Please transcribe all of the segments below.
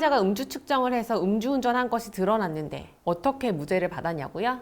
피해자가 음주 측정을 해서 음주운전한 것이 드러났는데 어떻게 무죄를 받았냐고요?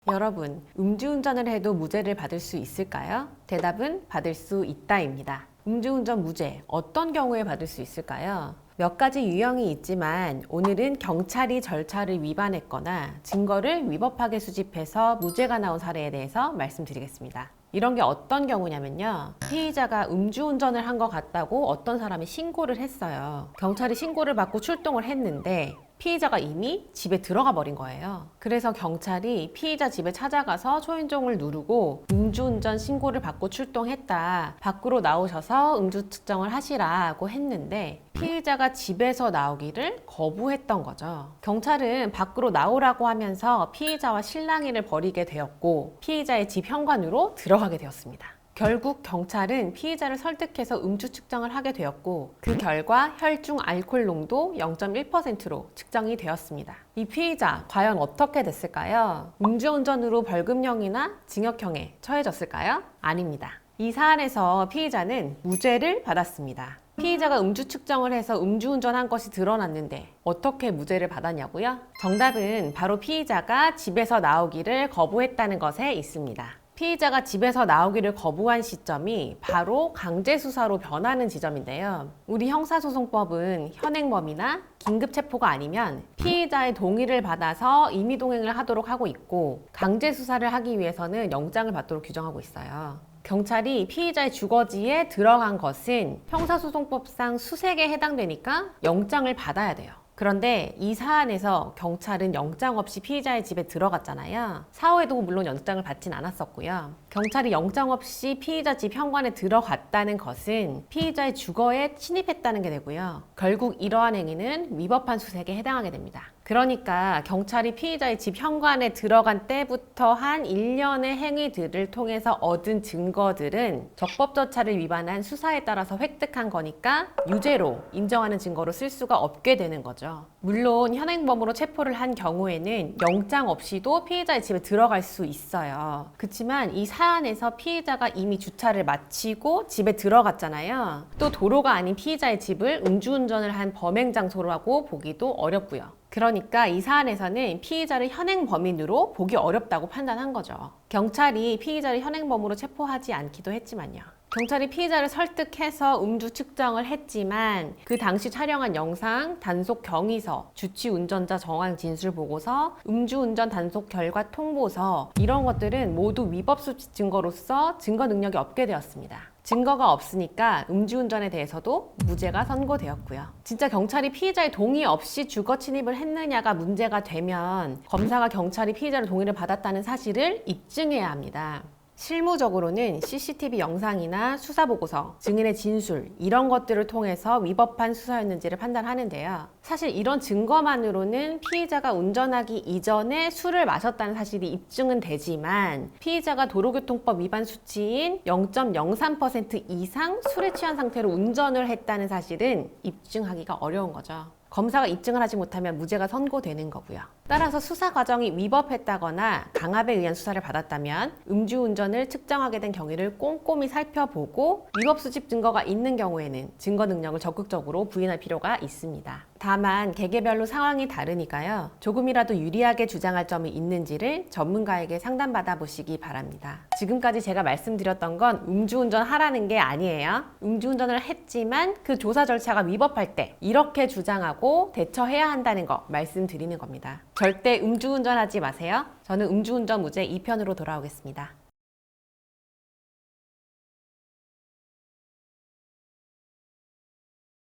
여러분, 음주운전을 해도 무죄를 받을 수 있을까요? 대답은 받을 수 있다입니다. 음주운전 무죄, 어떤 경우에 받을 수 있을까요? 몇 가지 유형이 있지만 오늘은 경찰이 절차를 위반했거나 증거를 위법하게 수집해서 무죄가 나온 사례에 대해서 말씀드리겠습니다. 이런 게 어떤 경우냐면요. 피의자가 음주운전을 한 것 같다고 어떤 사람이 신고를 했어요. 경찰이 신고를 받고 출동을 했는데 피의자가 이미 집에 들어가 버린 거예요. 그래서 경찰이 피의자 집에 찾아가서 초인종을 누르고 음주운전 신고를 받고 출동했다. 밖으로 나오셔서 음주 측정을 하시라고 했는데 피의자가 집에서 나오기를 거부했던 거죠. 경찰은 밖으로 나오라고 하면서 피의자와 실랑이를 벌이게 되었고 피의자의 집 현관으로 들어가게 되었습니다. 결국 경찰은 피의자를 설득해서 음주 측정을 하게 되었고 그 결과 혈중 알코올 농도 0.1%로 측정이 되었습니다. 이 피의자 과연 어떻게 됐을까요? 음주운전으로 벌금형이나 징역형에 처해졌을까요? 아닙니다. 이 사안에서 피의자는 무죄를 받았습니다. 피의자가 음주 측정을 해서 음주운전한 것이 드러났는데 어떻게 무죄를 받았냐고요? 정답은 바로 피의자가 집에서 나오기를 거부했다는 것에 있습니다. 피의자가 집에서 나오기를 거부한 시점이 바로 강제수사로 변하는 지점인데요. 우리 형사소송법은 현행범이나 긴급체포가 아니면 피의자의 동의를 받아서 임의동행을 하도록 하고 있고 강제수사를 하기 위해서는 영장을 받도록 규정하고 있어요. 경찰이 피의자의 주거지에 들어간 것은 형사소송법상 수색에 해당되니까 영장을 받아야 돼요. 그런데 이 사안에서 경찰은 영장 없이 피의자의 집에 들어갔잖아요. 사후에도 물론 영장을 받진 않았었고요. 경찰이 영장 없이 피의자 집 현관에 들어갔다는 것은 피의자의 주거에 침입했다는 게 되고요. 결국 이러한 행위는 위법한 수색에 해당하게 됩니다. 그러니까 경찰이 피의자의 집 현관에 들어간 때부터 한 1년의 행위들을 통해서 얻은 증거들은 적법 절차를 위반한 수사에 따라서 획득한 거니까 유죄로 인정하는 증거로 쓸 수가 없게 되는 거죠. 물론 현행범으로 체포를 한 경우에는 영장 없이도 피의자의 집에 들어갈 수 있어요. 그렇지만 이 사안에서 피의자가 이미 주차를 마치고 집에 들어갔잖아요. 또 도로가 아닌 피의자의 집을 음주운전을 한 범행 장소로 하고 보기도 어렵고요. 그러니까 이 사안에서는 피의자를 현행범인으로 보기 어렵다고 판단한 거죠. 경찰이 피의자를 현행범으로 체포하지 않기도 했지만요. 경찰이 피의자를 설득해서 음주 측정을 했지만 그 당시 촬영한 영상, 단속 경위서, 주치 운전자 정황 진술 보고서, 음주운전 단속 결과 통보서 이런 것들은 모두 위법 수치 증거로서 증거 능력이 없게 되었습니다. 증거가 없으니까 음주운전에 대해서도 무죄가 선고되었고요. 진짜 경찰이 피의자의 동의 없이 주거 침입을 했느냐가 문제가 되면 검사가 경찰이 피의자의 동의를 받았다는 사실을 입증해야 합니다. 실무적으로는 CCTV 영상이나 수사보고서, 증인의 진술 이런 것들을 통해서 위법한 수사였는지를 판단하는데요. 사실 이런 증거만으로는 피의자가 운전하기 이전에 술을 마셨다는 사실이 입증은 되지만 피의자가 도로교통법 위반 수치인 0.03% 이상 술에 취한 상태로 운전을 했다는 사실은 입증하기가 어려운 거죠. 검사가 입증을 하지 못하면 무죄가 선고되는 거고요. 따라서 수사 과정이 위법했다거나 강압에 의한 수사를 받았다면 음주운전을 측정하게 된 경위를 꼼꼼히 살펴보고 위법 수집 증거가 있는 경우에는 증거 능력을 적극적으로 부인할 필요가 있습니다. 다만 개개별로 상황이 다르니까요. 조금이라도 유리하게 주장할 점이 있는지를 전문가에게 상담받아 보시기 바랍니다. 지금까지 제가 말씀드렸던 건 음주운전 하라는 게 아니에요. 음주운전을 했지만 그 조사 절차가 위법할 때 이렇게 주장하고 대처해야 한다는 거 말씀드리는 겁니다. 절대 음주운전하지 마세요. 저는 음주운전 무죄 2편으로 돌아오겠습니다.